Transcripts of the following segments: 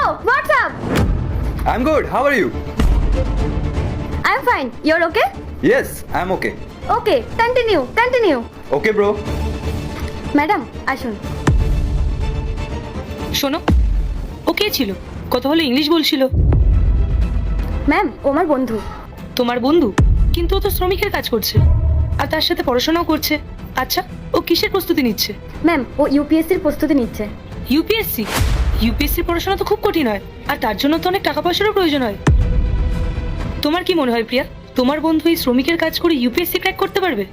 what's up? I'm good. How are you? I'm fine. You're okay? Yes, I'm okay. Okay, continue. Okay, bro. Madam আসুন। শোনো, ও কে ছিল? কথা হলো English বলছিল। Ma'am ও আমার বন্ধু। তোমার বন্ধু? কিন্তু ও তো শ্রমিকের কাজ করছে আর তার সাথে পড়াশোনাও করছে। আচ্ছা, ও কিসের প্রস্তুতি নিচ্ছে? ম্যাম ও ইউপিএসসির প্রস্তুতি নিচ্ছে। ইউপিএসসি? ইউপিএসসির পড়াশোনা তো খুব কঠিন হয়, আর তার জন্য তো অনেক টাকা পয়সারও প্রয়োজন হয়। তোমার কি মনে হয় প্রিয়া, তোমার বন্ধু এই শ্রমিকের কাজ করে ইউপিএসসি ক্র্যাক করতে পারবে?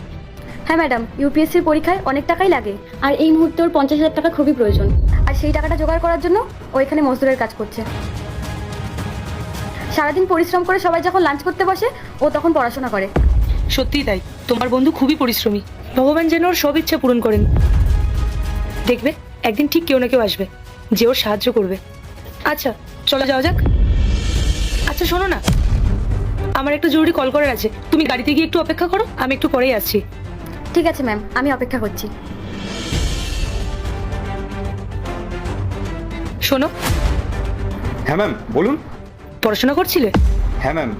হ্যাঁ ম্যাডাম, ইউপিএসসির পরীক্ষায় অনেক টাকাই লাগে, আর এই মুহূর্তে ওর 50,000 টাকা খুবই প্রয়োজন। আর সেই টাকাটা জোগাড় করার জন্য ও এখানে মজদুরের কাজ করছে। সারাদিন পরিশ্রম করে সবাই যখন লাঞ্চ করতে বসে ও তখন পড়াশোনা করে। সত্যিই তাই, তোমার বন্ধু খুবই পরিশ্রমী। ভগবান যেন ওর সব ইচ্ছা পূরণ করেন। দেখবে একদিন ঠিক কেউ না কেউ আসবে যে ওর সাহায্য করবে। আচ্ছা চলো যাওয়া যাক। আচ্ছা শোনো না, আমার একটা জরুরি কল করার আছে, তুমি গাড়িতে গিয়ে একটু অপেক্ষা করো, আমি একটু পরেই আসছি। ঠিক আছে ম্যাম, আমি অপেক্ষা করছি। শোনো, হ্যাঁ ম্যাম, বলুন। পড়াশোনা করছিলে? হ্যাঁ ম্যাম।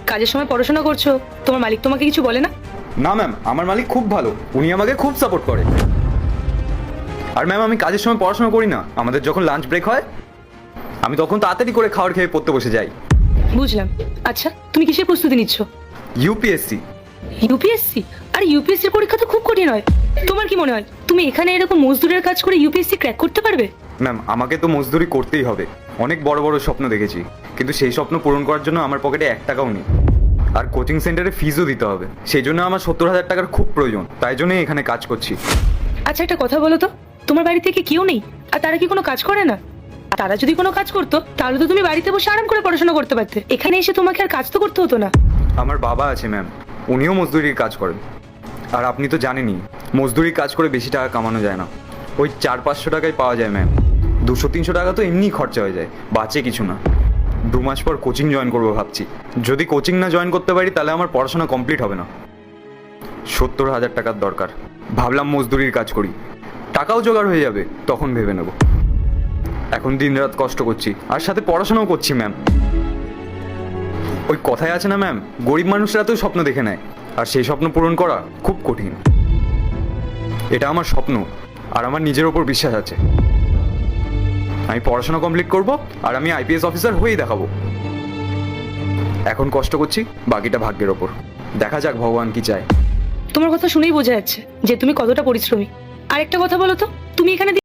কাজের সময় পড়াশোনা করছো, তোমার মালিক তোমাকে কিছু বলে না? না ম্যাম, আমার মালিক খুব ভালো, উনি আমাকে খুব সাপোর্ট করে। আর ম্যাম আমি কাজের সময় পড়াশোনা করি না, আমাদের যখন লাঞ্চ ব্রেক হয় আমি তখন তাড়াতাড়ি করে খাবার খেয়ে পড়তে বসে যাই। বুঝলাম। আচ্ছা তুমি কিসের প্রস্তুতি নিচ্ছ? ইউপিএসসি। ইউপিএসসি? আর ইউপিএসসির পরীক্ষা তো খুব কঠিন হয়। তোমার কি মনে হয় তুমি এখানে এরকম মজদুরের কাজ করে ইউপিএসসি ক্র্যাক করতে পারবে? ম্যাম আমাকে তো মজদুরি করতেই হবে, অনেক বড় বড় স্বপ্ন দেখেছি, কিন্তু সেই স্বপ্ন পূরণ করার জন্য আমার পকেটে 1 টাকাও নেই। আর কোচিং সেন্টারে ফিজও দিতে হবে, সেই জন্য আমার 70,000 টাকার খুব প্রয়োজন, তাই জন্যই এখানে কাজ করছি। আচ্ছা একটা কথা বলো তো, তোমার বাড়িতে কি কেউ নেই আর তারা কি কোনো কাজ করে না? তারা যদি কোনো কাজ করতো তাহলে তো তুমি বাড়িতে বসে আরাম করে পড়াশোনা করতে পারতে, এখানে এসে তোমাকে আর কাজ তো করতে হতো না। আমার বাবা আছে ম্যাম, উনিও মজদুরির কাজ করেন। আর আপনি তো জানেনই মজদুরির কাজ করে বেশি টাকা কামানো যায় না, ওই 400-500 টাকায় পাওয়া যায় ম্যাম। 200-300 টাকা তো এমনিই খরচা হয়ে যায়, বাঁচে কিছু না। 2 মাস পর কোচিং জয়েন করবো ভাবছি, যদি কোচিং না জয়েন করতে পারি তাহলে আমার পড়াশোনা কমপ্লিট হবে না। 70,000 টাকার দরকার, ভাবলাম মজদুরির কাজ করি, টাকাও জোগাড় হয়ে যাবে, তখন ভেবে নেব। এখন দিনরাত কষ্ট করছি আর সাথে পড়াশোনাও করছি ম্যাম। ওই কথায় আছে না ম্যাম, গরিব মানুষরা তো স্বপ্ন দেখে নেয়, আর সেই স্বপ্ন পূরণ করা খুব কঠিন। এটা আমার স্বপ্ন, আর আমার নিজের ওপর বিশ্বাস আছে। আমি পড়াশোনা কমপ্লিট করব আর আমি আইপিএস অফিসার হয়েই দেখাবো। এখন কষ্ট করছি, বাকিটা ভাগ্যের ওপর, দেখা যাক ভগবান কি চায়। তোমার কথা শুনেই বোঝা যাচ্ছে যে তুমি কতটা পরিশ্রমী। আর একটা কথা বলো তো, তুমি এখানে